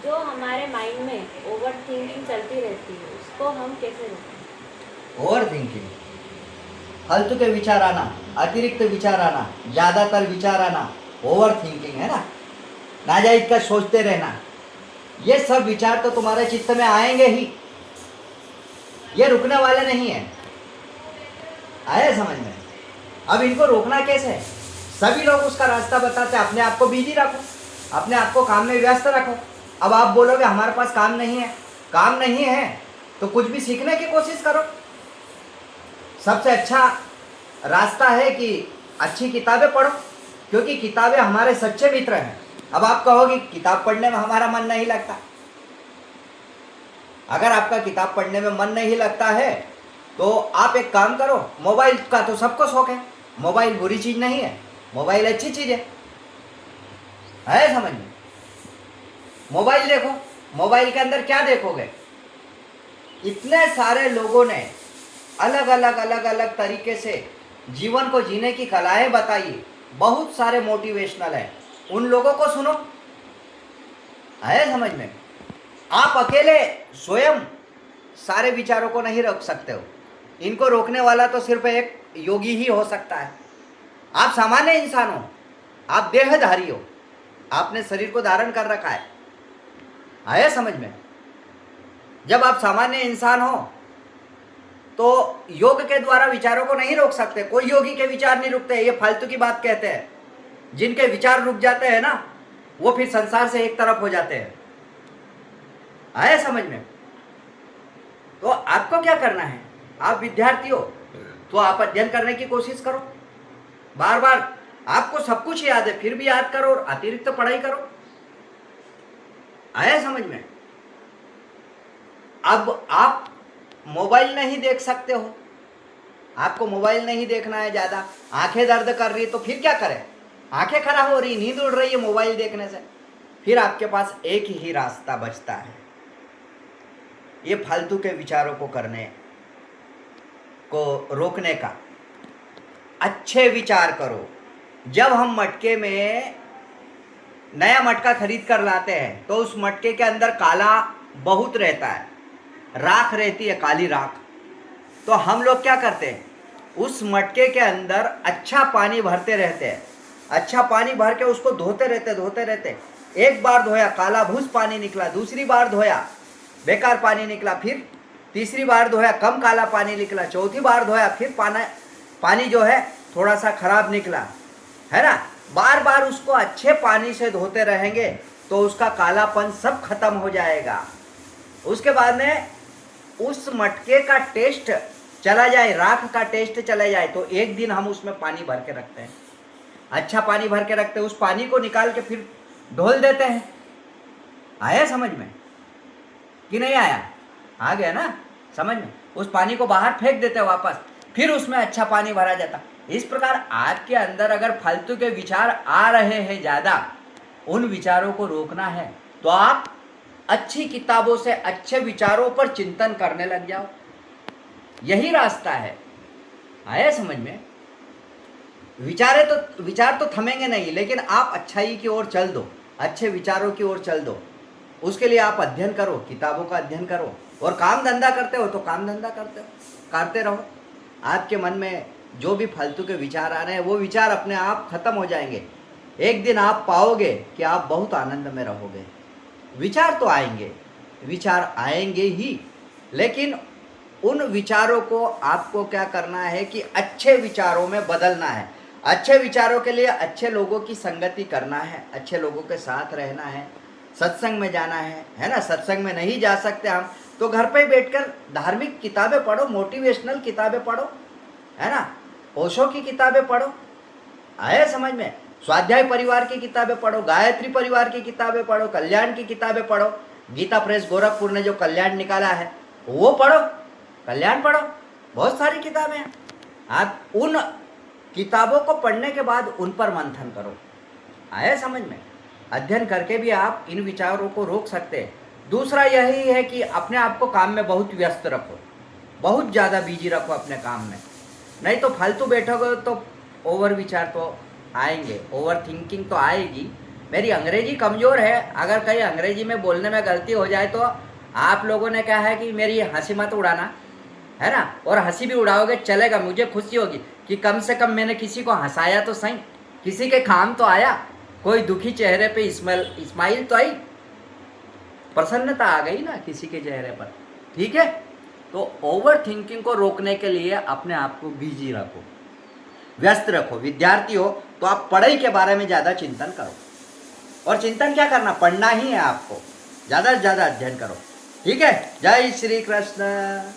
जो हमारे माइंड में ओवर थिंकिंग चलती रहती है उसको हम कैसे रोकें? ओवर थिंकिंग, फालतू के विचार आना, अतिरिक्त विचार आना, ज़्यादातर विचार आना, ओवर थिंकिंग है ना, नाजायज का सोचते रहना। ये सब विचार तो तुम्हारे चित्त में आएंगे ही, ये रुकने वाले नहीं है। आए समझ में? अब इनको रोकना कैसे है? सभी लोग उसका रास्ता बताते हैं, अपने आप को बिजी रखो, अपने आप को काम में व्यस्त रखो। अब आप बोलोगे हमारे पास काम नहीं है, काम नहीं है तो कुछ भी सीखने की कोशिश करो। सबसे अच्छा रास्ता है कि अच्छी किताबें पढ़ो, क्योंकि किताबें हमारे सच्चे मित्र हैं। अब आप कहोगे किताब पढ़ने में हमारा मन नहीं लगता। अगर आपका किताब पढ़ने में मन नहीं लगता है तो आप एक काम करो, मोबाइल का तो सबको शौक है, मोबाइल बुरी चीज़ नहीं है, मोबाइल अच्छी चीज़ है समझ में? मोबाइल देखो, मोबाइल के अंदर क्या देखोगे? इतने सारे लोगों ने अलग अलग तरीके से जीवन को जीने की कलाएं बताई, बहुत सारे मोटिवेशनल है, उन लोगों को सुनो। है समझ में? आप अकेले स्वयं सारे विचारों को नहीं रोक सकते हो, इनको रोकने वाला तो सिर्फ एक योगी ही हो सकता है। आप सामान्य इंसान हो, आप देहधारी हो, आपने शरीर को धारण कर रखा है। आया समझ में? जब आप सामान्य इंसान हो तो योग के द्वारा विचारों को नहीं रोक सकते। कोई योगी के विचार नहीं रुकते, ये फालतू की बात कहते हैं। जिनके विचार रुक जाते हैं ना, वो फिर संसार से एक तरफ हो जाते हैं। आया समझ में? तो आपको क्या करना है? आप विद्यार्थी हो तो आप अध्ययन करने की कोशिश करो, बार बार। आपको सब कुछ याद है फिर भी याद करो और अतिरिक्त पढ़ाई करो। आया समझ में? अब आप मोबाइल नहीं देख सकते हो, आपको मोबाइल नहीं देखना है, ज़्यादा आंखें दर्द कर रही है तो फिर क्या करें? आंखें खराब हो रही, नींद उड़ रही है मोबाइल देखने से, फिर आपके पास एक ही रास्ता बचता है, ये फालतू के विचारों को करने को रोकने का। अच्छे विचार करो। जब हम मटके में नया मटका खरीद कर लाते हैं तो उस मटके के अंदर काला बहुत रहता है, राख रहती है, काली राख। तो हम लोग क्या करते हैं, उस मटके के अंदर अच्छा पानी भरते रहते हैं, अच्छा पानी भर के उसको धोते रहते। एक बार धोया काला भूस पानी निकला, दूसरी बार धोया बेकार पानी निकला, फिर तीसरी बार धोया कम काला पानी निकला, चौथी बार धोया फिर पानी जो है थोड़ा सा खराब निकला, है ना। बार बार उसको अच्छे पानी से धोते रहेंगे तो उसका कालापन सब खत्म हो जाएगा। उसके बाद में उस मटके का टेस्ट चला जाए, राख का टेस्ट चला जाए, तो एक दिन हम उसमें पानी भर के रखते हैं, अच्छा पानी भर के रखते हैं, उस पानी को निकाल के फिर ढोल देते हैं। आया समझ में कि नहीं आया? आ गया ना समझ में? उस पानी को बाहर फेंक देते हैं वापस, फिर उसमें अच्छा पानी भरा जाता। इस प्रकार आपके अंदर अगर फालतू के विचार आ रहे हैं ज़्यादा, उन विचारों को रोकना है तो आप अच्छी किताबों से अच्छे विचारों पर चिंतन करने लग जाओ, यही रास्ता है। आया समझ में? विचार तो थमेंगे नहीं, लेकिन आप अच्छाई की ओर चल दो, अच्छे विचारों की ओर चल दो। उसके लिए आप अध्ययन करो, किताबों का अध्ययन करो, और काम धंधा करते हो तो काम धंधा करते रहो। आपके मन में जो भी फालतू के विचार आ रहे हैं वो विचार अपने आप खत्म हो जाएंगे। एक दिन आप पाओगे कि आप बहुत आनंद में रहोगे। विचार तो आएंगे, विचार आएंगे ही, लेकिन उन विचारों को आपको क्या करना है कि अच्छे विचारों में बदलना है। अच्छे विचारों के लिए अच्छे लोगों की संगति करना है, अच्छे लोगों के साथ रहना है, सत्संग में जाना है ना। सत्संग में नहीं जा सकते हम तो घर पे बैठकर धार्मिक किताबें पढ़ो, मोटिवेशनल किताबें पढ़ो, है ना, ओशो की किताबें पढ़ो। आए समझ में? स्वाध्याय परिवार की किताबें पढ़ो, गायत्री परिवार की किताबें पढ़ो, कल्याण की किताबें पढ़ो। गीता प्रेस गोरखपुर ने जो कल्याण निकाला है वो पढ़ो, कल्याण पढ़ो, बहुत सारी किताबें हैं। आप उन किताबों को पढ़ने के बाद उन पर मंथन करो। आया समझ में? अध्ययन करके भी आप इन विचारों को रोक सकते हैं। दूसरा यही है कि अपने आप को काम में बहुत व्यस्त रखो, बहुत ज़्यादा बिजी रखो अपने काम में, नहीं तो फालतू बैठोगे तो ओवर विचार तो आएंगे, ओवर थिंकिंग तो आएगी, मेरी अंग्रेजी कमज़ोर है, अगर कहीं अंग्रेजी में बोलने में गलती हो जाए तो आप लोगों ने कहा है कि मेरी हंसी मत उड़ाना, है ना। और हंसी भी उड़ाओगे चलेगा, मुझे खुशी होगी कि कम से कम मैंने किसी को हंसाया तो सही, किसी के काम तो आया, कोई दुखी चेहरे पे स्माइल तो आई, प्रसन्नता आ गई ना किसी के चेहरे पर। ठीक है, तो ओवर थिंकिंग को रोकने के लिए अपने आप को बिजी रखो, व्यस्त रखो। विद्यार्थी हो तो आप पढ़ाई के बारे में ज़्यादा चिंतन करो, और चिंतन क्या करना, पढ़ना ही है आपको, ज़्यादा से ज़्यादा अध्ययन करो। ठीक है, जय श्री कृष्ण।